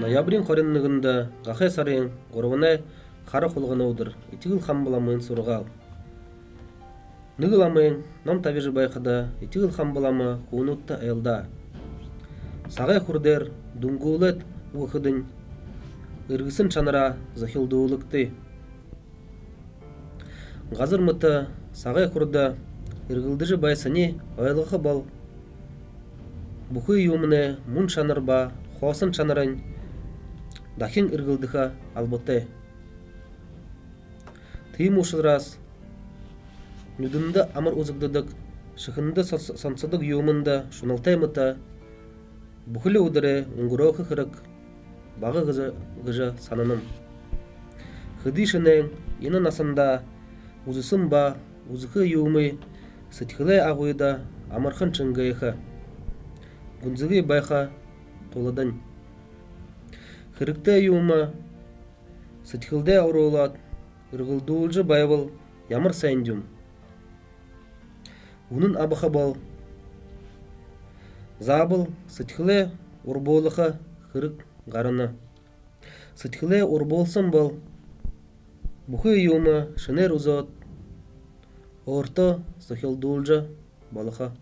Ноябрин хореннығында ғақай сарың ғорванай қара қолғанаудыр, етігіл хам боламын сұрғал. Нығыламын нам табежі байқыда, етігіл хам боламы қуынутта әйылда. Сағай құрдер дүңгулет ұғыдың, ұрғысын чанара захилдуулыкты. Ғазыр мұты сағай құрда ұрғылдыжы байсыне айлығы бал. Бұқы юмыне мұн чанар ба, хосын чанарын дахин ұрғылдыға албыты. Тыйым ұшырас, нүдінді амыр ұзықдыдық, шықынды сансыдық юмында шуналтай мұта, бұқылы ұдыры ұңғырауқы қырық, бағы ғыжы саныным. Хыдишының енін асында ұзысын ба, ұзықы юмы, сытқылай ағуыда амырқын чыңғайықы. Гүнзігі байқа толадың. Қырықта юмы, сытқылдай аурулат, ұрғылдуылжы байвыл ямыр сайындым. Унын абықы бол. Забыл сытқылай ұрболықы қырық ғарыны. Сытқылай ұрболсын бол. Бұқы юмы шынер ұзат, орта сахилдулжа балыха.